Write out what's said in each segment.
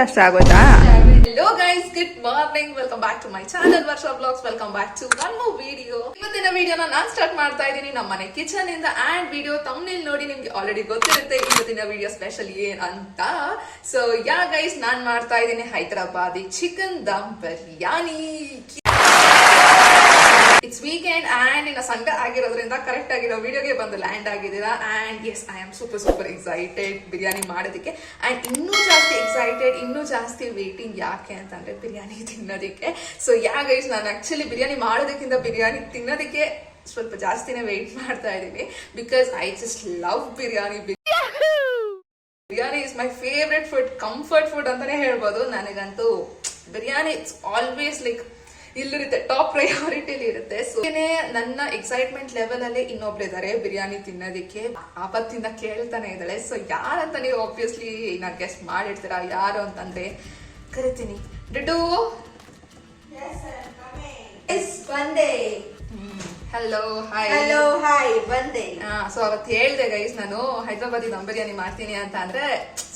ಅಷ್ಟೇ ಆಗೋಯ್ತಾ? Hello guys, good morning. Welcome back to my channel Varsha Vlogs. Welcome back to one more video. ಇವತ್ತಿನ ವಿಡಿಯೋನ ನಾನು start ಮಾಡ್ತಾ ಇದ್ದೀನಿ ನಮ್ಮ ಮನೆ ಕಿಚನ್ ಇಂದ. ಅಂಡ್ ವಿಡಿಯೋ ಥಂಬ್ನೇಲ್ ನೋಡಿ ನಿಮ್ಗೆ ಆಲ್ರೆಡಿ ಗೊತ್ತಿರುತ್ತೆ ಇವತ್ತಿನ ವಿಡಿಯೋ ಸ್ಪೆಷಲ್ ಏನ್ ಅಂತ. ಸೊ ಯಾ ಗೈಸ್, ನಾನ್ ಮಾಡ್ತಾ ಇದ್ದೀನಿ Hyderabadi chicken dum biryani. It's weekend and ಇನ್ನ ಸಂಡೇ ಆಗಿರೋದ್ರಿಂದ ಕರೆಕ್ಟ್ ಆಗಿರೋ ವಿಡಿಯೋಗೆ ಬಂದು ಲ್ಯಾಂಡ್ ಆಗಿದ್ದೀರಾ. And yes, I am super excited biryani ಮಾಡೋದಕ್ಕೆ. ಅಂಡ್ ಇನ್ನೂ ಜಾಸ್ತಿ ಎಕ್ಸೈಟೆಡ್, ಇನ್ನೂ ಜಾಸ್ತಿ ವೇಟಿಂಗ್. ಯಾಕೆ ಅಂತಂದ್ರೆ ಬಿರಿಯಾನಿ ತಿನ್ನೋದಕ್ಕೆ. ಸೊ ಯಾ ಗೈಸ್, ನಾನು ಆಕ್ಚುಲಿ ಬಿರಿಯಾನಿ ಮಾಡೋದಕ್ಕಿಂತ ಬಿರಿಯಾನಿ ತಿನ್ನೋದಕ್ಕೆ ಸ್ವಲ್ಪ ಜಾಸ್ತಿನೇ ವೇಟ್ ಮಾಡ್ತಾ ಇದ್ದೀನಿ. Because I just love biryani. Biryani is my favourite food, comfort food ಅಂತಾನೆ ಹೇಳ್ಬೋದು. ನನಗಂತೂ ಬಿರಿಯಾನಿ ಇಟ್ಸ್ ಆಲ್ವೇಸ್ ಲೈಕ್ ಇಲ್ಲಿರುತ್ತೆ, ಟಾಪ್ ಪ್ರಯಾರಿಟಿಲಿ ಇರುತ್ತೆ. ಸೊ ನನ್ನ ಎಕ್ಸೈಟ್ಮೆಂಟ್ ಲೆವೆಲ್ ಅಲ್ಲಿ ಇನ್ನೊಬ್ಳಿದ್ದಾರೆ ಬಿರಿಯಾನಿ ತಿನ್ನೋದಕ್ಕೆ. ಆಪತ್ತಿಂದ ಕೇಳ್ತಾನೆ ಇದ್ದಾಳೆ. ಸೊ ಯಾರಂತ ನೀವು ಆಬ್ವಿಯಸ್ಲಿ ನಾ ಗೆಸ್ಟ್ ಮಾಡಿರ್ತೀರಾ. ಯಾರು ಅಂತಂದ್ರೆ ಕರಿತೀನಿ. ಡಿಡು, ಹಲೋ ಹಾಯ್. ಹಲೋ ಹಾಯ್, ಬಂದೆ. ಸೊ ಅವತ್ತು ಹೇಳ್ದೆ ಗೈಸ್, ನಾನು ಹೈದರಾಬಾದಿ ದಮ್ ಬಿರಿಯಾನಿ ಮಾಡ್ತೀನಿ ಅಂತ. ಅಂದ್ರೆ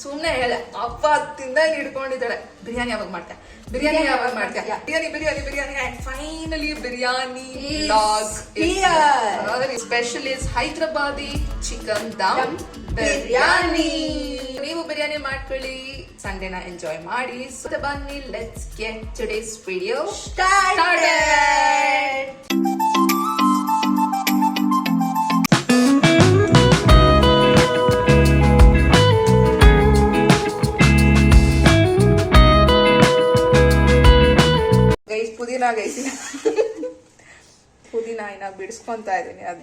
ಸುಮ್ನೆ ಹೇಳ್ದೆ, ಅಪ್ಪ ತಿಂದ ಹಿಡ್ಕೊಂಡಿದ್ದಾಳೆ. ಬಿರಿಯಾನಿ ಯಾವಾಗ ಮಾಡ್ತೀಯ, ಬಿರಿಯಾನಿ ಯಾವಾಗ ಮಾಡ್ತೀಯ, biryani biryani biryani. And finally biryani special is Hyderabadi chicken dum biryani. ನೀವು ಬಿರಿಯಾನಿ ಮಾಡ್ಕೊಳ್ಳಿ, ಸಂಡೇನ ಎಂಜಾಯ್ ಮಾಡಿ. ಸೊ ಬನ್ನಿ, let's get today's video started. ಪುದೀನ ಇನ್ನ ಬಿಡಿಸ್ಕೊಂತಾ ಇದೀನಿ. ಅದು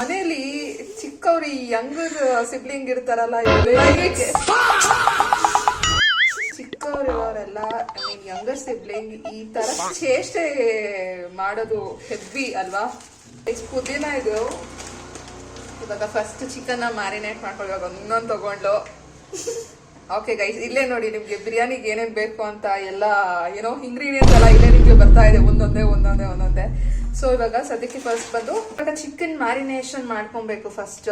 ಮನೆಯಲ್ಲಿ ಚಿಕ್ಕವ್ರು ಯಂಗರ್ ಸಿಬ್ಲಿಂಗ್ ಇರ್ತಾರಲ್ಲ, ಚಿಕ್ಕವ್ರು ಇವರೆಲ್ಲ ಐ ಮೀನ್ ಯಂಗರ್ ಸಿಬ್ಲಿಂಗ್ ಈ ತರ ಚೇಷ್ಟೆ ಮಾಡೋದು ಹೆವಿ ಅಲ್ವಾ. ಪುದೀನ ಇದು. ಇವಾಗ ಫಸ್ಟ್ ಚಿಕನ್ ಮ್ಯಾರಿನೇಟ್ ಮಾಡ್ಕೊಳ್ಳುವಾಗ ಒಂದೊಂದು ತಗೊಂಡು. ಓಕೆ ಗೈಸ್, ಇಲ್ಲೇ ನೋಡಿ ನಿಮ್ಗೆ ಬಿರಿಯಾನಿಗೆ ಏನೇನ್ ಬೇಕು ಅಂತ ಎಲ್ಲ ಏನೋ ಇಂಗ್ರೀಡಿಯೆಂಟ್ಸ್ ಎಲ್ಲ ಇಲ್ಲೇ ನಿಮ್ಗೆ ಬರ್ತಾ ಇದೆ, ಒಂದೊಂದೇ. ಸೊ ಇವಾಗ ಸದ್ಯಕ್ಕೆ ಫಸ್ಟ್ ಬಂದು ಇವಾಗ ಚಿಕನ್ ಮ್ಯಾರಿನೇಷನ್ ಮಾಡ್ಕೊಬೇಕು. ಫಸ್ಟ್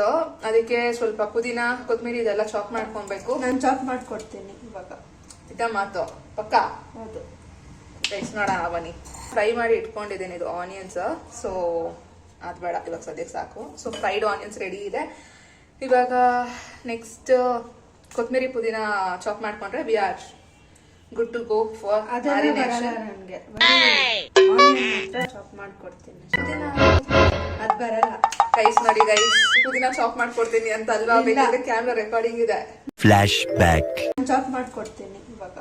ಅದಕ್ಕೆ ಸ್ವಲ್ಪ ಪುದೀನ, ಕೊತ್ತಂಬರಿ ಇದೆಲ್ಲ ಚಾಪ್ ಮಾಡ್ಕೊಬೇಕು. ನಾನು ಚಾಪ್ ಮಾಡ್ಕೊಡ್ತೀನಿ ಇವಾಗ. ಇದ ಮಾತು ಪಕ್ಕ. ಹೌದು ಗೈಸ್, ನೋಡೋಣ ಬನ್ನಿ. ಫ್ರೈ ಮಾಡಿ ಇಟ್ಕೊಂಡಿದ್ದೀನಿ ಇದು ಆನಿಯನ್ಸ್. ಸೊ ಅದು ಬೇಡ ಇವಾಗ ಸದ್ಯಕ್ಕೆ ಸಾಕು. ಸೊ ಫ್ರೈಡ್ ಆನಿಯನ್ಸ್ ರೆಡಿ ಇದೆ. ಇವಾಗ ನೆಕ್ಸ್ಟ್ ಕೊತ್ತಂಬರಿ ಪುದೀನ ಚಾಪ್ ಮಾಡ್ಕೊಂಡ್ರೆ we are good to go for marination. ನನಗೆ ಚಾಪ್ ಮಾಡ್ಕೊಡ್ತೀನಿ. ಅದು ಬರಲ್ಲ ಗೈಸ್. ನೋಡಿ ಗೈಸ್, ಪುದೀನ ಚಾಪ್ ಮಾಡ್ಕೊಡ್ತೀನಿ ಅಂತ ಅಲ್ವಾ, ಬೇಕಾದ್ರೆ ಕ್ಯಾಮ್ರಾ ರೆಕಾರ್ಡಿಂಗ್ ಇದೆ. Flash back. ಚಾಪ್ ಮಾಡ್ಕೊಡ್ತೀನಿ ಇವಾಗ.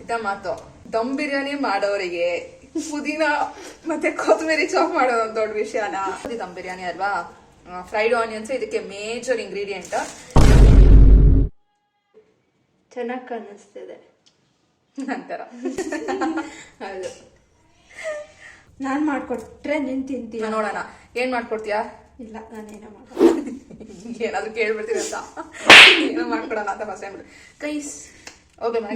ಇದ ಮಾತು. ದಮ್ ಬಿರಿಯಾನಿ ಮಾಡೋರಿಗೆ ಪುದೀನ ಮತ್ತೆ ಕೊತ್ತಂಬರಿ ಚಾಪ್ ಮಾಡೋದು ಒಂದು ದೊಡ್ಡ ವಿಷಯನ. ದಮ್ ಬಿರಿಯಾನಿ ಅಲ್ವಾ, ಫ್ರೈಡ್ ಆನಿಯನ್ಸ್ ಇದಕ್ಕೆ ಮೇಜರ್ ಇಂಗ್ರೀಡಿಯೆಂಟ್. ಚೆನ್ನಾಗಿ ಕಾಣಿಸ್ತಿದೆ ನಂತರ ಹೌದು, ನಾನ್ ಮಾಡ್ಕೊಟ್ರೆ ನೀನ್ ತಿಂತೀಯ. ನೋಡೋಣ ಏನ್ ಮಾಡ್ಕೊಡ್ತೀಯಾ. ಇಲ್ಲ, ನಾನೇನೋ ಏನಾದ್ರು ಕೇಳ್ಬಿಡ್ತೀನಿ ಅಂತ. ಏನೋ ಮಾಡ್ಕೊಡೋಣ ಅಂತ ಫಸ್ಟ್ ಟೈಮ್. ಗೈಸ್,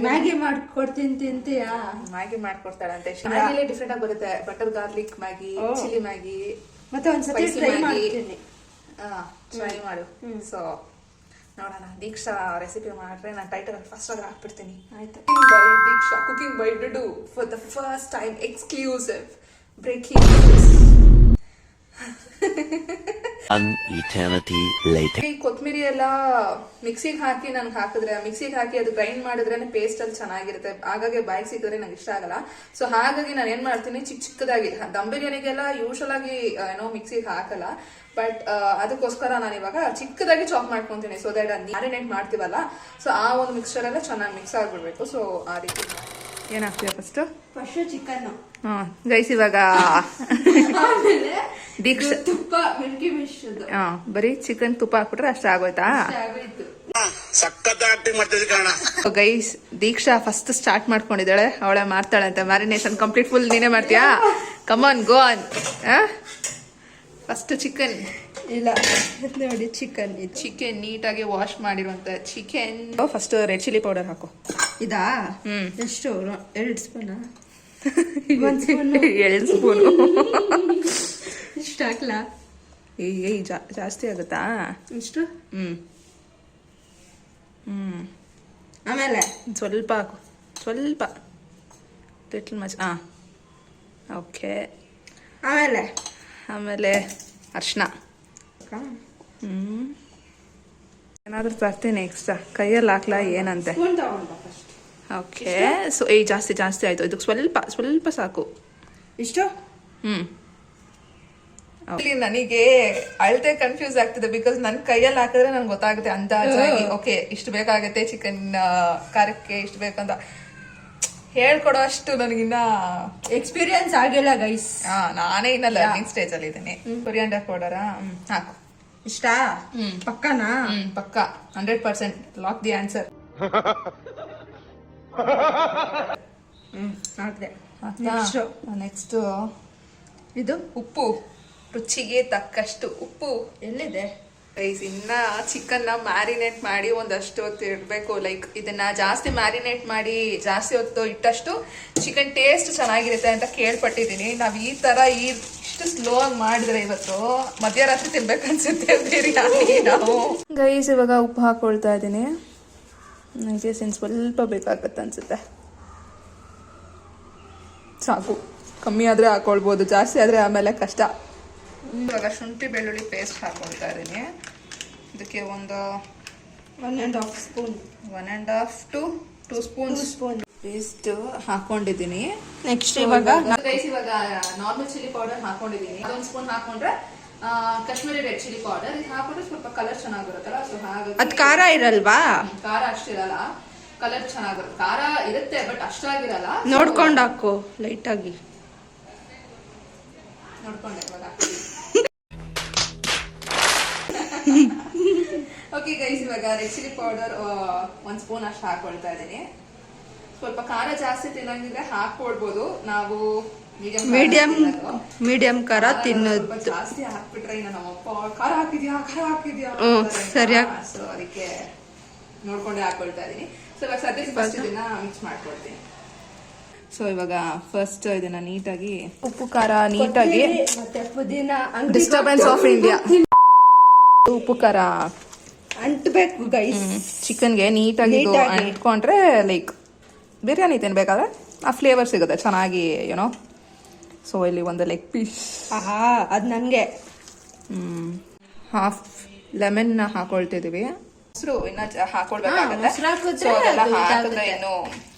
ಮ್ಯಾಗಿ ಮಾಡ್ಕೊಡ್ತೀನಿ, ತಿಂತೀಯಾ? ಮ್ಯಾಗಿ ಮಾಡ್ಕೊಡ್ತಾಳಂತೆ. ಮ್ಯಾಗಿಲೇ ಡಿಫ್ರೆಂಟ್ ಆಗಿ ಬರುತ್ತೆ. Butter garlic Maggi, chilli Maggi, ಮತ್ತೆ ಒಂದ್ಸತಿ ಟ್ರೈ ಮಾಡ್ತೀನಿ. ಟ್ರೈ ಮಾಡು. ಸೊ ನೋಡೋಣ. ದೀಕ್ಷಾ ರೆಸಿಪಿ ಮಾಡ್ರೆ ನಾನು ಟೈಟಲ್ ಫಸ್ಟ್ ಆಗಿ ಹಾಕ್ಬಿಡ್ತೀನಿ. ಆಯ್ತು. ಬೈ ದೀಕ್ಷಾ, ಕುಕಿಂಗ್ ಬೈ ಡಿಡು for the first time, exclusive breaking. An eternity later. ಕೊತ್ತಂಬರಿ ಎಲ್ಲ ಮಿಕ್ಸಿಗೆ ಹಾಕಿ ನನ್ಗೆ ಹಾಕಿದ್ರೆ, ಮಿಕ್ಸಿಗೆ ಹಾಕಿ ಅದು ಗ್ರೈಂಡ್ ಮಾಡಿದ್ರೆ ಪೇಸ್ಟ್ ಅಲ್ಲಿ ಚೆನ್ನಾಗಿರುತ್ತೆ. ಹಾಗಾಗಿ ಬಾಯಿಗೆ ಸಿಕ್ಕಿದ್ರೆ ನಂಗೆ ಇಷ್ಟ ಆಗಲ್ಲ. ಸೊ ಹಾಗಾಗಿ ನಾನು ಏನ್ ಮಾಡ್ತೀನಿ, ಚಿಕ್ಕದಾಗಿ ದಮ್ ಬಿರಿಯಾನಿಗೆಲ್ಲ ಯೂಶಲ್ ಆಗಿ ಏನೋ ಮಿಕ್ಸಿಗೆ ಹಾಕಲ್ಲ. ಬಟ್ ಅದಕ್ಕೋಸ್ಕರ ನಾನು ಇವಾಗ ಚಿಕ್ಕದಾಗಿ ಚಾಪ್ ಮಾಡ್ಕೊಂತೀನಿ. ಸೊ ದಟ್ ಮ್ಯಾರಿನೇಟ್ ಮಾಡ್ತೀವಲ್ಲ, ಸೊ ಆ ಒಂದು ಮಿಕ್ಸ್ಚರ್ ಎಲ್ಲ ಚೆನ್ನಾಗಿ ಮಿಕ್ಸ್ ಆಗ್ಬಿಡ್ಬೇಕು. ಸೊ ಆ ರೀತಿ ಏನಾಗ್ತೀಯ ಫಸ್ಟ್ ಚಿಕನ್. ಗೈಸ್, ಇವಾಗ ದೀಕ್ಷಾ ತುಪ್ಪ, ಮಿಲ್ಕಿ ಮಿಶ್ರದ್ದು. ಬರೀ ಚಿಕನ್ ತುಪ್ಪ ಹಾಕ್ಬಿಟ್ರೆ ಅಷ್ಟ ಆಗೋಯ್ತಾ. ಗೈಸ್, ದೀಕ್ಷಾ ಫಸ್ಟ್ ಸ್ಟಾರ್ಟ್ ಮಾಡ್ಕೊಂಡಿದ್ದಾಳೆ. ಅವಳೆ ಮಾಡ್ತಾಳೆ ಅಂತ ಮ್ಯಾರಿನೇಷನ್ ಕಂಪ್ಲೀಟ್ ಫುಲ್ ನೀನೇ ಮಾಡ್ತೀಯಾ? ಕಮಾನ್, ಗೋ ಆನ್. ಫಸ್ಟ್ ಚಿಕನ್ ಇಲ್ಲ ನೋಡಿ, ಚಿಕನ್ ನೀಟಾಗಿ ವಾಶ್ ಮಾಡಿರುವಂತ chicken. First red chilli powder ಹಾಕು. ಇದಾ? ಎಷ್ಟು? 2 ಸ್ಪೂನ್. ಎರಡು ಸ್ಪೂನು. ಇಷ್ಟ ಹಾಕ್ಲಾ? ಏಯ್ ಜಾಸ್ತಿ ಆಗುತ್ತಾ? ಇಷ್ಟು ಹ್ಮ್. ಆಮೇಲೆ ಸ್ವಲ್ಪ ಹಾಕು, ಸ್ವಲ್ಪ ಲಿಟ್ಲ್ ಮಚ್. ಓಕೆ. ಆಮೇಲೆ ಅರ್ಶಿನ. ಏನಾದರೂ ತರ್ತೀನಿ ಎಕ್ಸ್ಟ್ರಾ, ಕೈಯಲ್ಲಿ ಹಾಕ್ಲಾ ಏನಂತೆ? ಸ್ಪೂನ್ ತಗೊಂಡ ಫಸ್ಟ್. ಓಕೆ. ಸೊ ಜಾಸ್ತಿ ಆಯ್ತು, ಇದಕ್ಕೆ ಸ್ವಲ್ಪ ಸಾಕು. ಇಷ್ಟು ಇಲ್ಲಿ ನನಗೆ ಅಳತೆ ಕನ್ಫ್ಯೂಸ್ ಆಗ್ತಿದೆ, ಬಿಕಾಸ್ ನನ್ನ ಕೈಯಲ್ಲಿ ಹಾಕಿದ್ರೆ ನನ್ಗೆ ಗೊತ್ತಾಗುತ್ತೆ ಅಂದಾಜಾಗಿ. ಓಕೆ, ಇಷ್ಟು ಬೇಕಾಗುತ್ತೆ ಚಿಕನ್ ಖಾರಕ್ಕೆ, ಇಷ್ಟು ಬೇಕಂತ ಹೇಳ್ಕೊಡೋ ಅಷ್ಟು ನನಗಿನ್ನ ಎಕ್ಸ್ಪೀರಿಯನ್ಸ್ ಆಗಿಲ್ಲ ಗೈಸ್. ನಾನೇ ಇನ್ನ ಲರ್ನಿಂಗ್ ಸ್ಟೇಜ್ ಅಲ್ಲಿ ಇದ್ದೀನಿ. ಕೊರಿಯಾಂಡರ್ ಪೌಡರ್ ಹಾಕು. ಇಷ್ಟ ಪಕ್ಕನಾ? ಪಕ್ಕ 100%. Lock the answer. ಹಾಕ್ದೆ. ನೆಕ್ಸ್ಟ್ ಇದು ಉಪ್ಪು, ರುಚಿಗೆ ತಕ್ಕಷ್ಟು ಉಪ್ಪು. ಎಲ್ಲಿದೆ? ಗೈಸ್, ಇನ್ನ ಚಿಕನ್ ಮ್ಯಾರಿನೇಟ್ ಮಾಡಿ ಒಂದಷ್ಟು ಹೊತ್ತು ಇಡಬೇಕು. ಲೈಕ್ ಇದನ್ನ ಜಾಸ್ತಿ ಮ್ಯಾರಿನೇಟ್ ಮಾಡಿ ಜಾಸ್ತಿ ಹೊತ್ತು ಇಟ್ಟಷ್ಟು ಚಿಕನ್ ಟೇಸ್ಟ್ ಚೆನ್ನಾಗಿರುತ್ತೆ ಅಂತ ಕೇಳ್ಪಟ್ಟಿದ್ದೀನಿ. ನಾವ್ ಈ ತರ ಇಷ್ಟು ಸ್ಲೋ ಆಗಿ ಮಾಡಿದ್ರೆ ಇವತ್ತು ಮಧ್ಯರಾತ್ರಿ ತಿನ್ಬೇಕನ್ಸುತ್ತೆ ಬಿರಿಯಾನಿ ನಾವು. ಗೈಸ್, ಇವಾಗ ಉಪ್ಪು ಹಾಕೊಳ್ತಾ ಇದ್ದೀನಿ. ನನಗೆ ಸ್ವಲ್ಪ ಬೇಕಾಗತ್ತೆ ಅನ್ಸುತ್ತೆ. ಸಾಕು, ಕಮ್ಮಿ ಆದ್ರೆ ಹಾಕೊಳ್ಬೋದು, ಜಾಸ್ತಿ ಆದ್ರೆ ಆಮೇಲೆ ಕಷ್ಟ. ಇವಾಗ ಶುಂಠಿ ಬೆಳ್ಳುಳ್ಳಿ ಪೇಸ್ಟ್ ಹಾಕೊಳ್ತಾ ಇದ್ದೀನಿ. ಇದಕ್ಕೆ ಒಂದು 1.5 ಸ್ಪೂನ್, 1.5 to 2 ಸ್ಪೂನ್ ಪೇಸ್ಟ್ ಹಾಕೊಂಡಿದ್ದೀನಿ. ನೆಕ್ಸ್ಟ್ ಇವಾಗ ನಾರ್ಮಲ್ ಚಿಲ್ಲಿ ಪೌಡರ್ ಹಾಕೊಂಡಿದ್ದೀನಿ. ಅದೊಂದು ಸ್ಪೂನ್ ಹಾಕೊಂಡ್ರೆ ಕಾಶ್ಮೀರಿ ರೆಡ್ ಚಿಲ್ಲಿ ಪೌಡರ್. ಇದು ಹಾಕೊಂಡ್ರೆ ಸ್ವಲ್ಪ ಕಲರ್ ಚೆನ್ನಾಗಿರುತ್ತಲ್ಲ, ಸೊ ಹಾಗಾಗಿ. ಅದ್ ಖಾರ ಇರಲ್ವಾ? ಖಾರ ಅಷ್ಟಿರಲ್ಲ, ಕಲರ್ ಚೆನ್ನಾಗಿರುತ್ತೆ. ಖಾರ ಇರುತ್ತೆ ಬಟ್ ಅಷ್ಟಾಗಿರಲ್ಲ. ನೋಡ್ಕೊಂಡು ಹಾಕು ಲೈಟ್ ಆಗಿ. ನೋಡ್ಕೊಂಡೆ ಇವಾಗ. ಓಕೆ ಗೈಸ್, ಇವಾಗ ರೆಡ್ ಚಿಲ್ಲಿ ಪೌಡರ್ 1 ಸ್ಪೂನ್ ಅಷ್ಟು ಹಾಕೊಳ್ತಾ ಇದ್ದೀನಿ. ಸ್ವಲ್ಪ ಖಾರ ಜಾಸ್ತಿ ತಿನ್ನಂಗಿದ್ರೆ ಹಾಕೊಳ್ಬೋದು. ನಾವು ಮೀಡಿಯಂ ಖಾರ ತಿನ್ನೋದು. ಜಾಸ್ತಿ ಹಾಕ್ಬಿಟ್ರೆ ಇನ್ನ ನಮ್ಮಪ್ಪ ಖಾರ ಹಾಕಿದ್ಯಾ ಸರಿಯಾಗಿ, ಸೊ ಅದಕ್ಕೆ ನೋಡ್ಕೊಂಡೆ ಹಾಕೊಳ್ತಾ ಇದೀನಿ. ಸೊ ಇವಾಗ ಸದ್ಯಕ್ಕೆ ಫಸ್ಟ್ ಇದನ್ನ ಮಿಕ್ಸ್ ಮಾಡ್ಕೊಳ್ತೀನಿ. ಸೊ ಇವಾಗ ಫಸ್ಟ್ ಇದನ್ನ ನೀಟಾಗಿ ಉಪ್ಪು ಖಾರ ನೀಟಾಗಿ, ಮತ್ತೆ ಪುದೀನ ಡಿಸ್ಟರ್ಬೆನ್ಸ್ ಆಫ್ ಇಂಡಿಯಾ, ಉಪ್ಪು ಖಾರ ಅಂಟ್ಬೇಕು ಗೈಸ್ ಚಿಕನ್ಗೆ ನೀಟಾಗಿ ಇಟ್ಕೊಂಡ್ರೆ ಲೈಕ್ ಬಿರಿಯಾನಿ ತಿನ್ಬೇಕಾದ್ರೆ ಆ ಫ್ಲೇವರ್ ಸಿಗುತ್ತೆ ಚೆನ್ನಾಗಿ, ಯುನೋ. ಸೊ ಇಲ್ಲಿ ಒಂದು ಲೆಗ್ ಪೀಸ್. ಅದ್ ನನ್ಗೆ. ಹಾಫ್ ಲೆಮನ್ ಹಾಕೊಳ್ತಿದೀವಿ. ಮೊಸರು ಇನ್ನ ಹಾಕೊಳ್ಬೇಕಾಗತ್ತೆ. ಮೊಸರು ಹಾಕಿದ್ರೆ ಸೊ ಅದೆಲ್ಲ ಅದು ಹಾಕಿದ್ರೆ ಇನ್ನು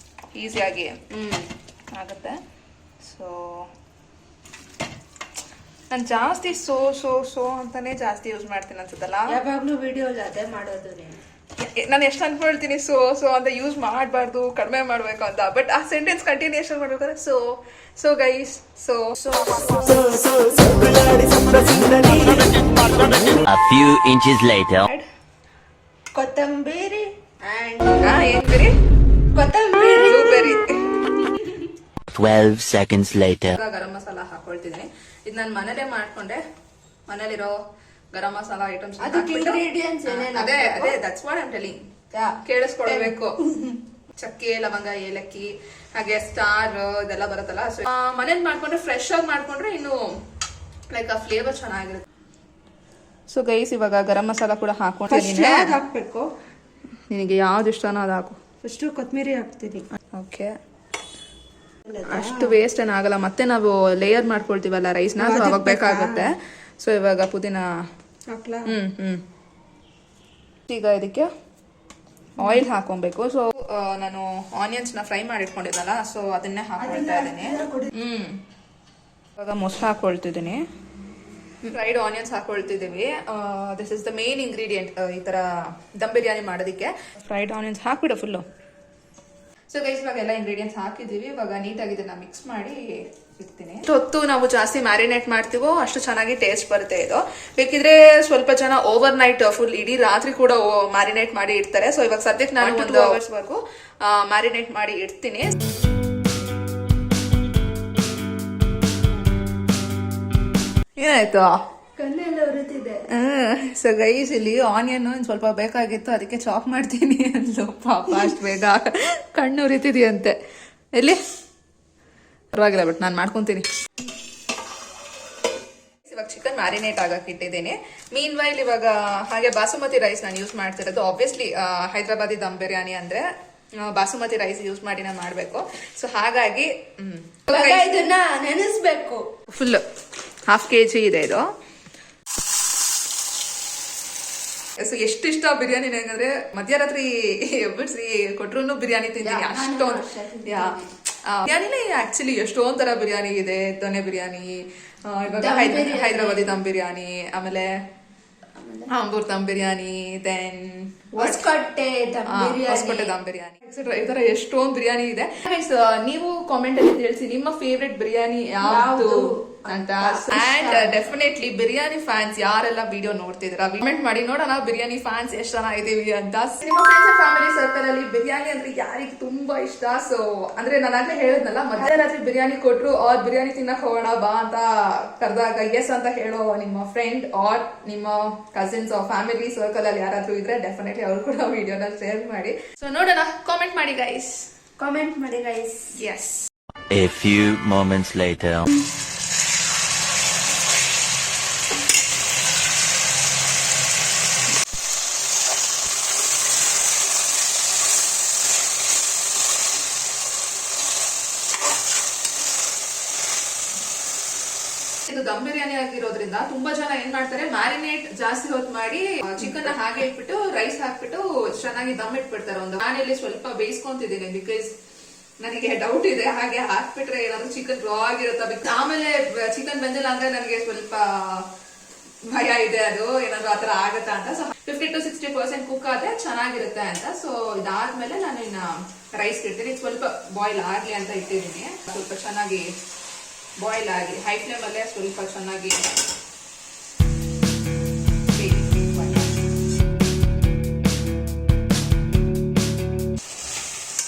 ಈಸಿಯಾಗಿ ಆಗುತ್ತೆ. ಸೊ ನಾನು ಜಾಸ್ತಿ ಸೋ ಅಂತಾನೆ ಜಾಸ್ತಿ ಯೂಸ್ ಮಾಡ್ತೀನಿ ಅನ್ಸುತ್ತಲ್ಲ. ಯಾವಾಗ್ಲೂ ವಿಡಿಯೋ ಅದೇ ಮಾಡೋದು. ನಾನು ಎಷ್ಟು ಅನ್ಕೊಳ್ತೀನಿ ಸೊ ಅಂತ ಯೂಸ್ ಮಾಡಬಾರ್ದು, ಕಡಿಮೆ ಮಾಡ್ಬೇಕು ಅಂತ. ಬಟ್ ಆ ಸೆಂಟೆನ್ಸ್ ಕಂಟಿನ್ಯೂಷನ್ ಮಾಡ್ಬೇಕಾದ್ರೆ so guys A few inches later. ಕೊತ್ತಂಬರಿ ಏನ್ ಬೇರೆ ಕೊತ್ತಂಬರಿ blueberry. 12 seconds later. Garam masala ಹಾಕೊಳ್ತಿದ್ದೀನಿ. ಇದು ನಾನು ಮನೇಲೆ ಮಾಡ್ಕೊಂಡೆ, ಮನೇಲಿರೋ ಗರಂ ಮಸಾಲ ಐಟಮ್ಸ್. ಅದಕ್ಕೆ ingredients ಏನೇನು ಅದೇ that's what I am telling. ಕೇಳಿಸ್ಕೊಳ್ಬೇಕು. ಚಕ್ಕೆ, ಲವಂಗ, ಏಲಕ್ಕಿ, ಹಾಗೆ ಸ್ಟಾರ್ ಇದೆಲ್ಲ ಬರುತ್ತಲ್ಲ. ಸೊ ಮನೇಲಿ ಮಾಡ್ಕೊಂಡ್ರೆ ಫ್ರೆಶ್ ಆಗಿ ಮಾಡ್ಕೊಂಡ್ರೆ ಇನ್ನು ಲೈಕ್ ಆ ಫ್ಲೇವರ್ ಚೆನ್ನಾಗಿರುತ್ತೆ. ಸೊ ಗೈಸ್, ಇವಾಗ ಗರಂ ಮಸಾಲ ಕೂಡ ಹಾಕೊಂಡಿದ್ದೀನಿ. ಹಾಕ್ಬೇಕು. ನಿನಗೆ ಯಾವ್ದು ಇಷ್ಟನೋ ಅದು ಹಾಕು. ಫಸ್ಟ್ ಕೊತ್ತಂಬರಿ ಹಾಕ್ತೀನಿ. ಓಕೆ, ಅಷ್ಟು ವೇಸ್ಟ್ ಏನಾಗಲ್ಲ. ಮತ್ತೆ ನಾವು ಲೇಯರ್ ಮಾಡ್ಕೊಳ್ತೀವಲ್ಲ ರೈಸ್ನ, ಸೊ ಅವಾಗ ಬೇಕಾಗುತ್ತೆ. ಸೊ ಇವಾಗ ಪುದೀನ ಹಾಕ್ಲಾ? ಈಗ ಇದಕ್ಕೆ ಆಯಿಲ್ ಹಾಕೊಬೇಕು. ಸೊ ನಾನು ಆನಿಯನ್ಸ್ ನ ಫ್ರೈ ಮಾಡಿ ಇಟ್ಕೊಂಡಿದ್ನಲ್ಲ, ಸೊ ಅದನ್ನೇ ಹಾಕೊಳ್ತಾ ಇದ್ದೀನಿ. ಇವಾಗ ಮೊಸರು ಹಾಕೊಳ್ತಿದ್ದೀನಿ. ಫ್ರೈಡ್ ಆನಿಯನ್ಸ್ ಹಾಕೊಳ್ತಿದ್ದೀವಿ. This is the main ingredient ಈ ತರ ದಮ್ ಬಿರಿಯಾನಿ ಮಾಡೋದಕ್ಕೆ. ಫ್ರೈಡ್ ಆನಿಯನ್ಸ್ ಹಾಕ್ಬಿಡು ಫುಲ್ಲು. ಸೊ ಗೈಸ್, ಇವಾಗ ಎಲ್ಲ ಇಂಗ್ರೀಡಿಯೆಂಟ್ಸ್ ಹಾಕಿದ್ದೀವಿ. ಇವಾಗ ನೀಟಾಗಿ ಇದನ್ನ ಮಿಕ್ಸ್ ಮಾಡಿ ಇಡ್ತೀನಿ. ಹೊತ್ತು ನಾವು ಜಾಸ್ತಿ ಮ್ಯಾರಿನೇಟ್ ಮಾಡ್ತೀವೋ ಅಷ್ಟು ಚೆನ್ನಾಗಿ ಟೇಸ್ಟ್ ಬರುತ್ತೆ ಇದು. ಬೇಕಿದ್ರೆ ಸ್ವಲ್ಪ ಜನ ಓವರ್ ನೈಟ್ ಫುಲ್ ಇಡೀ ರಾತ್ರಿ ಕೂಡ ಮ್ಯಾರಿನೇಟ್ ಮಾಡಿ ಇಡ್ತಾರೆ. ಸೊ ಇವಾಗ ಸದ್ಯಕ್ಕೆ ನಾನು 1 ಅವರ್ಸ್ ವರೆಗೂ ಮ್ಯಾರಿನೇಟ್ ಮಾಡಿ ಇಡ್ತೀನಿ. ಏನಾಯ್ತು? ಕಣ್ಣೆಲ್ಲ ಉರಿತಿದೆ. ಸೊ ಗೈಸ್, ಇಲ್ಲಿ ಆನಿಯನ್ ಸ್ವಲ್ಪ ಬೇಕಾಗಿತ್ತು, ಅದಕ್ಕೆ ಚಾಪ್ ಮಾಡ್ತೀನಿ ಅಂದ್ಲು. ಪಾಪ ಅಷ್ಟು ಬೇಗ ಕಣ್ಣು ಉರಿತಿದೆಯಂತೆ. ಎಲ್ಲಿ ಪರವಾಗಿಲ್ಲ, ಬಟ್ ನಾನು ಮಾಡ್ಕೊತೀನಿ. ಇವಾಗ ಚಿಕನ್ ಮ್ಯಾರಿನೇಟ್ ಆಗಕ್ಕೆ ಇಟ್ಟಿದ್ದೀನಿ. ಮೀನ್ ವೈಲ್ ಇವಾಗ ಹಾಗೆ ಬಾಸುಮತಿ ರೈಸ್ ನಾನು ಯೂಸ್ ಮಾಡ್ತಿರೋದು. ಆಬ್ವಿಯಸ್ಲಿ ಹೈದ್ರಾಬಾದಿ ದಮ್ ಬಿರಿಯಾನಿ ಅಂದ್ರೆ ಬಾಸುಮತಿ ರೈಸ್ ಯೂಸ್ ಮಾಡಿ ನಾನು ಮಾಡಬೇಕು. ಸೊ ಹಾಗಾಗಿ ಇದನ್ನ ನೆನೆಸ್ಬೇಕು. ಫುಲ್ ½ kg ಇದೆ ಇದು. ಸೊ ಎಷ್ಟು ಇಷ್ಟ ಬಿರಿಯಾನಿ ನಂಗಂದ್ರೆ ಮಧ್ಯರಾತ್ರಿ ಎಬ್ಬಿಸಿ ಕೊಟ್ರು ಬಿರಿಯಾನಿ ತಿಂತೀನಿ ಅಷ್ಟೊಂದು. ಬಿರಿಯಾನಿನೇ ಆಕ್ಚುಲಿ ಎಷ್ಟೊಂದ್ ತರ ಬಿರಿಯಾನಿ ಇದೆ. ದೊನೆ ಬಿರಿಯಾನಿ, ಇವಾಗ ಹೈದ್ರಾಬಾದಿ ದಮ್ ಬಿರಿಯಾನಿ, ಆಮೇಲೆ ಆಂಬೂರ್ ದಮ್ ಬಿರಿಯಾನಿ, ದೆನ್ ಹೊಸಕೋಟೆ ದಮ್ ಬಿರಿಯಾನಿ ಎಕ್ಸೆಟ್ರಾ. ಈ ತರ ಎಷ್ಟೊಂದು ಬಿರಿಯಾನಿ ಇದೆ. ನೀವು ಕಾಮೆಂಟ್ ಅಲ್ಲಿ ತಿಳಿಸಿ ನಿಮ್ಮ ಫೇವ್ರೆಟ್ ಬಿರಿಯಾನಿ ಯಾವುದು ಅಂತ. ಅಂಡ್ ಡೆಫಿನೆಟ್ಲಿ ಬಿರಿಯಾನಿ ಫ್ಯಾನ್ಸ್ ಯಾರೆಲ್ಲ ವಿಡಿಯೋ ನೋಡ್ತಿದ್ದೀರಾ ಕಮೆಂಟ್ ಮಾಡಿ ನೋಡೋಣ ಬಿರಿಯಾನಿ ಫ್ಯಾನ್ಸ್ ಎಷ್ಟು ಜನ ಇದೀವಿ ಅಂತ. ನಿಮ್ಮ ಫ್ರೆಂಡ್ಸ್ ಅಂಡ್ ಫ್ಯಾಮಿಲಿ ಸರ್ಕಲ್ ಅಲ್ಲಿ ಬಿರಿಯಾನಿ ಅಂದ್ರೆ ಯಾರಿಗೆ ತುಂಬಾ ಇಷ್ಟ? ಸೊ ಅಂದ್ರೆ ನಾನು ಆಗ್ಲೇ ಹೇಳಿದ್ನಲ್ಲ, ಮಧ್ಯರಾತ್ರಿ ಬಿರಿಯಾನಿ ಕೊಟ್ರು ಆರ್ ಬಿರಿಯಾನಿ ತಿನ್ನಕ್ ಹೋಗೋಣ ಬಾ ಅಂತ ಕರೆದಾಗ ಎಸ್ ಅಂತ ಹೇಳೋ ನಿಮ್ಮ ಫ್ರೆಂಡ್ ಆರ್ ನಿಮ್ಮ ಕಸಿನ್ಸ್ ಆರ್ ಫ್ಯಾಮಿಲಿ ಸರ್ಕಲ್ ಅಲ್ಲಿ ಯಾರಾದ್ರೂ ಇದ್ರೆ ಡೆಫಿನೆಟ್ಲಿ ಅವ್ರು ಕೂಡ ವಿಡಿಯೋನ ಶೇರ್ ಮಾಡಿ. ಸೊ ನೋಡೋಣ, ಕಾಮೆಂಟ್ ಮಾಡಿ guys. Yes. A few moments later. ಇದು ದಮ್ ಬಿರಿಯಾನಿ ಆಗಿರೋದ್ರಿಂದ ತುಂಬಾ ಜನ ಏನ್ ಮಾಡ್ತಾರೆ, ಮ್ಯಾರಿನೇಟ್ ಜಾಸ್ತಿ ಹೊತ್ತು ಮಾಡಿ ಚಿಕನ್ ಹಾಗೆ ಇಟ್ಬಿಟ್ಟು ರೈಸ್ ಹಾಕ್ಬಿಟ್ಟು ಚೆನ್ನಾಗಿ ದಮ್ ಇಟ್ಬಿಡ್ತಾರೆ. ಒಂದು ನಾನಿಲ್ಲಿ ಸ್ವಲ್ಪ ಬೇಯಿಸ್ಕೊಂತಿದ್ದೀನಿ ಬಿಕಾಸ್ ನನಗೆ ಡೌಟ್ ಇದೆ, ಹಾಗೆ ಹಾಕ್ಬಿಟ್ರೆ ಏನಾದ್ರು ಚಿಕನ್ ರಾ ಆಗಿರುತ್ತಾ, ಆಮೇಲೆ ಚಿಕನ್ ಬಂದಿಲ್ಲ ಅಂದ್ರೆ ನನಗೆ ಸ್ವಲ್ಪ ಭಯ ಇದೆ, ಅದು ಏನಾದ್ರು ಆತರ ಆಗತ್ತಾ ಅಂತ. ಸೊ 50 to 60% ಕುಕ್ ಆದ್ರೆ ಚೆನ್ನಾಗಿರುತ್ತೆ ಅಂತ. ಸೊ ಇದಾದ್ಮೇಲೆ ನಾನು ಇನ್ನ ರೈಸ್ ಇಡ್ತೀನಿ. ಸ್ವಲ್ಪ ಬಾಯ್ಲ್ ಆಗ್ಲಿ ಅಂತ ಇಟ್ಟಿದ್ದೀನಿ. ಸ್ವಲ್ಪ ಚೆನ್ನಾಗಿ ಬಾಯ್ಲ್ ಆಗಿ ಹೈ ಫ್ಲೇಮ್ ಅಲ್ಲೇ ಸ್ವಲ್ಪ ಚೆನ್ನಾಗಿ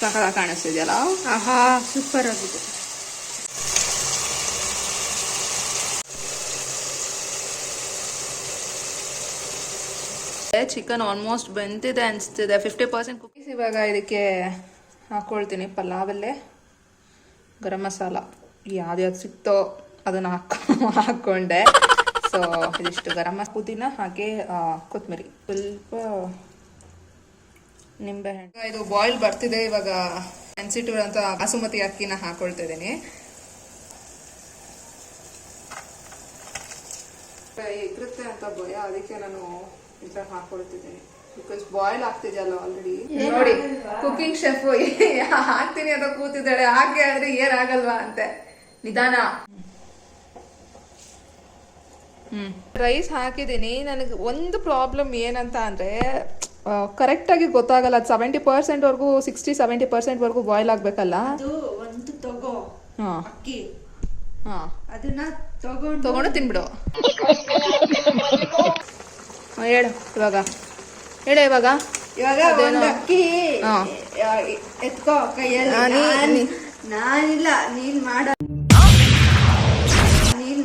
ಸಕಲ ಕಾಣಿಸ್ತಿದೆಯಲ್ಲ. ಆಹಾ, ಸೂಪರ್ ಆಗಿದೆ. ಚಿಕನ್ ಆಲ್ಮೋಸ್ಟ್ ಬೆಂದಿದೆ ಅನ್ಸ್ತಿದೆ, 50% ಕುಕೀಸ್. ಇವಾಗ ಇದಕ್ಕೆ ಹಾಕೊಳ್ತೀನಿ ಪಲಾವಲ್ಲೇ ಗರಂ ಮಸಾಲ ಯಾವ್ದು ಸಿಕ್ತೋ ಅದನ್ನ ಹಾಕೊಂಡೆ. ಸೊ ಇದಿಷ್ಟು ಗರಂ ಮಸಾಲ, ಪುದೀನ, ಹಾಗೆ ಕೊತ್ತಂಬರಿ, ಸ್ವಲ್ಪ ನಿಂಬೆ ಹಣ್ಣು. ಇದು ಬಾಯ್ಲ್ ಬರ್ತಿದೆ. ಇವಾಗ ನೆನ್ಸಿಟ್ಟಿರೋಂಥ ಬಾಸುಮತಿ ಅಕ್ಕಿನ ಹಾಕೊಳ್ತಾ ಇದ್ದೀನಿ. ಇರುತ್ತೆ ಅಂತ ಭಯ, ಅದಕ್ಕೆ ನಾನು ಇದ್ರ ಹಾಕೊಳ್ತಿದ್ದೀನಿ. ಬಿಕಾಸ್ ಬಾಯ್ಲ್ ಆಗ್ತಿದೆಯಲ್ಲ ಆಲ್ರೆಡಿ. ನೋಡಿ ಕುಕಿಂಗ್ ಶೆಫ್ ಹಾಕ್ತೀನಿ ಅಂತ ಕೂತಿದ್ದಾಳೆ. ಹಾಗೆ ಆದ್ರೆ ಏನಾಗಲ್ವಾ ಅಂತೆ. ನಿಧಾನ. ರೈಸ್ ಹಾಕಿದ್ದೀನಿ. ನನಗೆ ಒಂದು ಪ್ರಾಬ್ಲಮ್ ಏನಂತ ಅಂದ್ರೆ ಕರೆಕ್ಟ್ ಆಗಿ ಗೊತ್ತಾಗಲ್ಲ. 70% ವರ್ಗೂ 60-70% ವರ್ಗೂ ಬಾಯ್ಲ್ ಆಗ್ಬೇಕಲ್ಲ. ಅದು ಒಂದು ತಗೋ ಅಕ್ಕಿ, ಅದನ್ನ ತಗೊಂಡು ತಿನ್ಬಿಡು. ಹೇಳು ಇವಾಗ ಒಂದು ಅಕ್ಕಿ ಎತ್ಕೋ ಕೈಯಲ್ಲಿ. ನಾನಿಲ್ಲ, ನೀನ್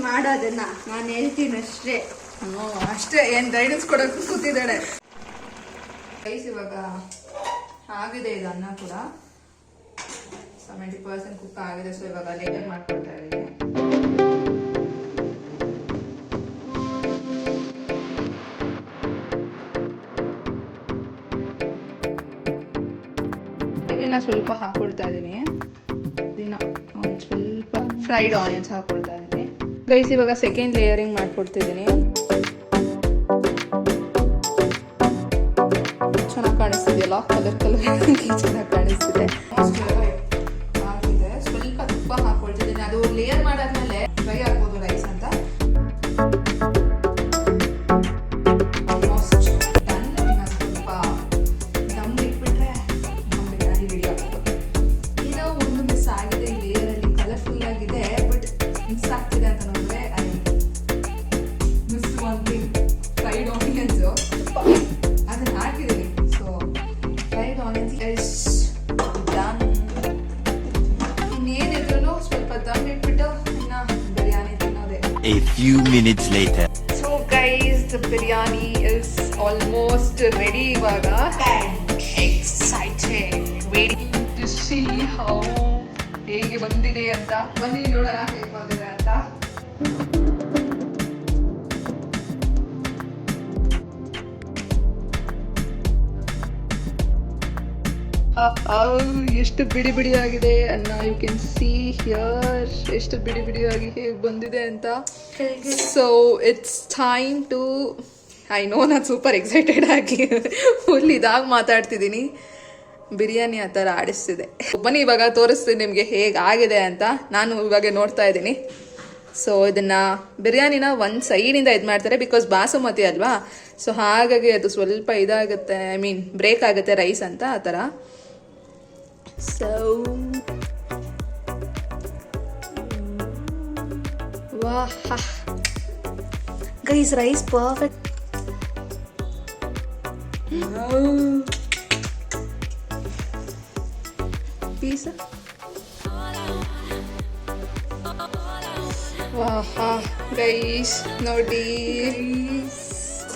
ಮಾಡೋದನ್ನ ನಾನು ಹೇಳ್ತೀನಿ ಅಷ್ಟೇ. ಅಷ್ಟೇ, ಏನ್ ಗೈಡೆನ್ಸ್ ಕೊಡಕ್ ಕೂತಿದ್ದಾಳೆ. ರೈಸ್ ಇವಾಗ ಆಗಿದೆ. ಇದು ಅನ್ನ ಕೂಡ 70% ಕುಕ್ ಆಗಿದೆ. ಸೊ ಇವಾಗ ಲೇಯರ್ ಮಾಡ್ಕೊಳ್ತಾ ಇದ್ದೀನಿ. ಇದನ್ನ ಸ್ವಲ್ಪ ಹಾಕೊಳ್ತಾ ಇದ್ದೀನಿ. ಸ್ವಲ್ಪ ಫ್ರೈಡ್ ಆನಿಯನ್ಸ್ ಹಾಕೊಳ್ತಾ ಇದ್ದೀನಿ ಗೈಸ್. ಇವಾಗ ಸೆಕೆಂಡ್ ಲೇಯರಿಂಗ್ ಮಾಡ್ಕೊಡ್ತಿದ್ದೀನಿ. ಚೆನ್ನಾಗಿ ಕಾಣಿಸ್ತಿದೆಯಲ್ಲ, ಕಲರ್ ಚೆನ್ನಾಗಿ ಕಾಣಿಸ್ತಿದೆ. ಆಗಿದೆ. ಸ್ವಲ್ಪ ತುಪ್ಪ ಹಾಕೊಳ್ತಿದ್ದೀನಿ. ಅದು ಲೇಯರ್ ಮಾಡಾದ್ಮೇಲೆ ಫ್ರೈ ಆಗ್ಬೋದು ರೈಸ್ ಅಂತ. Almost done. ಸ್ವಲ್ಪ ದಮ್ ಇಟ್ಬಿಟ್ರೆ ಬಿರಿಯಾನಿ ರೆಡಿ ಆಗ್ಬೋದು. ಏನೋ ಒಂದು ಮಿಸ್ ಆಗಿದೆ ಈ ಲೇಯರ್ ಅಲ್ಲಿ. ಕಲರ್ಫುಲ್ ಆಗಿದೆ ಬಟ್ ಮಿಸ್ ಆಗ್ತಿದೆ ಅಂತ ನೋಡಿದ್ರೆ miss one thing, fried onions ಅದನ್ನ ಹಾಕಿದ್ದೀನಿ. So fried onions is done. ಇನ್ನೇನಿದ್ರು ಸ್ವಲ್ಪ ದಮ್ ಇಟ್ಬಿಟ್ಟು ಇನ್ನ biryani ತಿನ್ನೋದೆ. A few minutes later. So guys, the biryani is almost ready ivaga. Excited, waiting to see how ಹೇಗೆ ಬಂದಿದೆ ಅಂತ. ಬನ್ನಿ ನೋಡೋಣ ಹೇಗೆ ಬಂದಿದೆ ಅಂತ. ಎಷ್ಟು ಬಿಡಿ ಬಿಡಿಯಾಗಿದೆ ಅನ್ನ. ಯು ಕ್ಯಾನ್ ಸಿ ಹಿಯರ್ ಎಷ್ಟು ಬಿಡಿ ಬಿಡಿಯಾಗಿ ಹೇಗೆ ಬಂದಿದೆ ಅಂತ. So it's time to, I know ನಾನು ಸೂಪರ್ ಎಕ್ಸೈಟೆಡ್ ಆಗಿ ಫುಲ್ ಇದಾಗಿ ಮಾತಾಡ್ತಿದ್ದೀನಿ. ಬಿರಿಯಾನಿ ಆ ಥರ ಆಡಿಸ್ತಿದೆ. ಬನ್ನಿ ಇವಾಗ ತೋರಿಸ್ತೀನಿ ನಿಮಗೆ ಹೇಗಾಗಿದೆ ಅಂತ. ನಾನು ಇವಾಗ ನೋಡ್ತಾ ಇದ್ದೀನಿ. ಸೊ ಇದನ್ನು ಬಿರಿಯಾನಿನ ಒಂದು ಸೈಡಿಂದ ಇದು ಮಾಡ್ತಾರೆ, ಬಿಕಾಸ್ ಬಾಸುಮತಿ ಅಲ್ವಾ. ಸೊ ಹಾಗಾಗಿ ಅದು ಸ್ವಲ್ಪ ಇದಾಗುತ್ತೆ, ಐ ಮೀನ್ ಬ್ರೇಕ್ ಆಗುತ್ತೆ ರೈಸ್ ಅಂತ ಆ ಥರ. ಸೊ ವಾಹ್ ಗೈಸ್, ರೈಸ್ ಪರ್ಫೆಕ್ಟ್. ಪೀಸ್ ವಾಹ್ ಗೈಸ್ ನೋಡಿ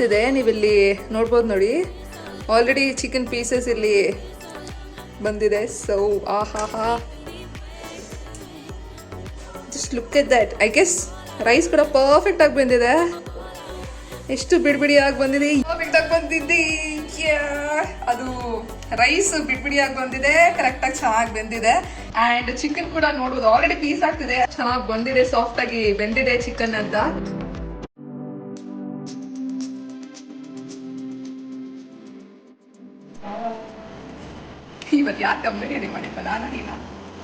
ಇದೆ, ನೀವಿಲ್ಲಿ ನೋಡ್ಬೋದು ನೋಡಿ. ಆಲ್ರೆಡಿ ಚಿಕನ್ ಪೀಸಸ್ ಇಲ್ಲಿ ಬಂದಿದೆ. ಸೊ ಆಹಾ, just look at that. I guess rice ಕೂಡ ಪರ್ಫೆಕ್ಟ್ ಆಗಿ ಬಂದಿದೆ. ಎಷ್ಟು ಬಿಡಿಬಿಡಿಯಾಗಿ ಬಂದಿದೆ, ಪರ್ಫೆಕ್ಟ್ ಆಗಿ ಬಂದಿದೆ. ಅದು ರೈಸ್ ಬಿಡಿಬಿಡಿಯಾಗಿ ಬಂದಿದೆ, ಕರೆಕ್ಟಾಗಿ ಚೆನ್ನಾಗಿ ಬೆಂದಿದೆ. ಆ್ಯಂಡ್ ಚಿಕನ್ ಕೂಡ ನೋಡ್ಬೋದು, ಆಲ್ರೆಡಿ ಪೀಸ್ ಆಗ್ತಿದೆ, ಚೆನ್ನಾಗಿ ಬಂದಿದೆ, ಸಾಫ್ಟ್ ಆಗಿ ಬೆಂದಿದೆ ಚಿಕನ್ ಅಂತ. ಇವತ್ತು ಯಾಕೆ ದಮ್ ಬಿರಿಯಾನಿ ಮಾಡಿದ್ದ ನಾನು ನೀನು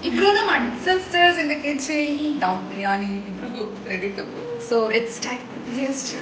ಇಬ್ರು ಮಾಡಿ sisters in the kitchen. Dum biryani ಇಬ್ರಿಗೂ ready to go. So it's time just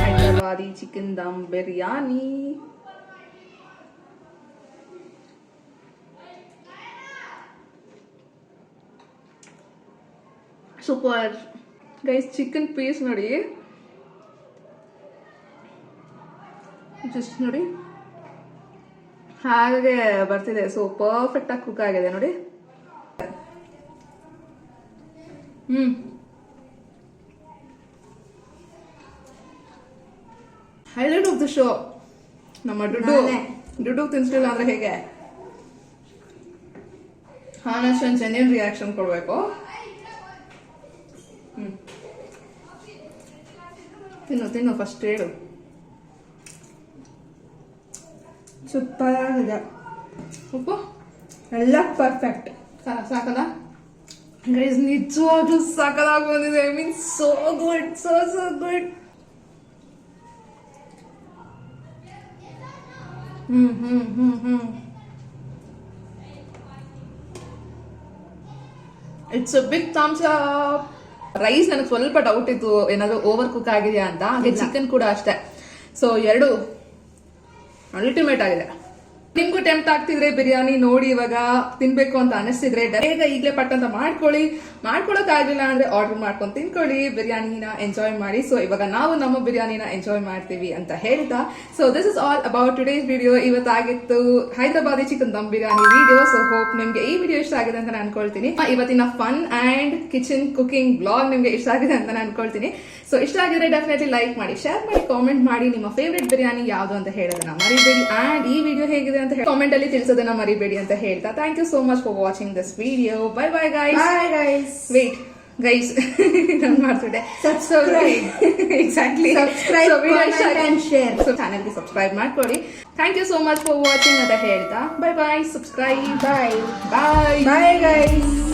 Hyderabadi chicken dum biryani. Super guys, chicken piece ನೋಡಿ, ಜಸ್ಟ್ ನೋಡಿ ಹಾಗೆ ಬರ್ತಿದೆ. ಸೊ ಪರ್ಫೆಕ್ಟ್ ಆಗಿ ಕುಕ್ ಆಗಿದೆ ನೋಡಿ. ಹೈಲೈಟ್ ಆಫ್ ದ ಶೋ ನಮ್ಮ ಡುಡು ತಿನ್ಸ್ಲಿಲ್ಲ ಅಂದ್ರೆ ಹೇಗೆ? ಹಾನಷ್ಟೊಂದು ಜೆನ್ಯೂನ್ ರಿಯಾಕ್ಷನ್ ಕೊಡ್ಬೇಕು. ತಿನ್ನು ಫಸ್ಟ್ ಹೇಳು. ಸೂಪರ್ ಆಗಿದೆ, ಉಪ್ಪು ಎಲ್ಲ ಪರ್ಫೆಕ್ಟ್. ಸಾಕಲ್ಲ ಗೈಸ್, ನಿಜವಾಗ್ಲೂ ಸಾಕಲಾಗಿ ಬಂದಿದೆ. I mean so good, so good. It's a big thumbs up. Rice ನನಗೆ ಸ್ವಲ್ಪ ಡೌಟ್ ಇತ್ತು, ಏನಾದ್ರು ಓವರ್ ಕುಕ್ ಆಗಿದೆಯಾ ಅಂತ. ಹಾಗೆ ಚಿಕನ್ ಕೂಡ ಅಷ್ಟೇ. ಸೊ ಎರಡು ಅಲ್ಟಿಮೇಟ್ ಆಗಿದೆ. ನಿಮ್ಗೂ ಟೆಂಪ್ಟ್ ಆಗ್ತಿದ್ರೆ ಬಿರಿಯಾನಿ ನೋಡಿ ಇವಾಗ ತಿನ್ಬೇಕು ಅಂತ ಅನಿಸ್ತಿದ್ರೆ ಬೇಗ ಈಗಲೇ ಪಟ್ಟಂತ ಮಾಡ್ಕೊಳಕ್ ಆಗಿಲ್ಲ ಅಂದ್ರೆ ಆರ್ಡರ್ ಮಾಡ್ಕೊಂಡು ತಿನ್ಕೊಳ್ಳಿ, ಬಿರಿಯಾನಿನ ಎಂಜಾಯ್ ಮಾಡಿ. ಸೊ ಇವಾಗ ನಾವು ನಮ್ಮ ಬಿರಿಯಾನಿನ ಎಂಜಾಯ್ ಮಾಡ್ತೀವಿ ಅಂತ ಹೇಳ್ತಾ, so this is all about today's video. ಇವತ್ತಾಗಿತ್ತು Hyderabadi chicken dum biryani video. So hope ನಿಮ್ಗೆ ಈ ವಿಡಿಯೋ ಇಷ್ಟ ಆಗಿದೆ ಅಂತ ನಾನು ಅನ್ಕೊಳ್ತೀನಿ. ಇವತ್ತಿನ fun and kitchen cooking blog ನಿಮ್ಗೆ ಇಷ್ಟ ಆಗಿದೆ ಅಂತ ನಾನು ಅನ್ಕೊಳ್ತೀನಿ. ಸೊ ಇಷ್ಟ ಆಗಿದ್ರೆ ಡೆಫಿನೆಟ್ಲಿ ಲೈಕ್ ಮಾಡಿ, ಶೇರ್ ಮಾಡಿ, ಕಾಮೆಂಟ್ ಮಾಡಿ. ನಿಮ್ಮ ಫೇವ್ರೆಟ್ ಬಿರಿಯಾನಿ ಯಾವುದು ಅಂತ ಹೇಳೋದನ್ನ ಮರಿಬೇಡಿ. ಅಂಡ್ ಈ ವಿಡಿಯೋ ಹೇಗಿದೆ ಅಂತ ಕಾಮೆಂಟ್ ಅಲ್ಲಿ ತಿಳಿಸೋದನ್ನ ಮರಿಬೇಡಿ ಅಂತ ಹೇಳ್ತಾ, thank you so much for watching this video. Bye bye guys. Wait guys, ನಾನು ಮಾಡ್ತಿದ್ದೆ ಸಬ್ಸ್ಕ್ರೈಬ್. ಎಕ್ಸಾಕ್ಟ್ಲಿ, ಸೊ ಚಾನೆಲ್ಗೆ ಸಬ್ಸ್ಕ್ರೈಬ್ ಮಾಡ್ಕೊಳ್ಳಿ. Thank you so much for watching ಅಂತ ಹೇಳ್ತಾ, bye bye. Subscribe. Bye bye bye guys.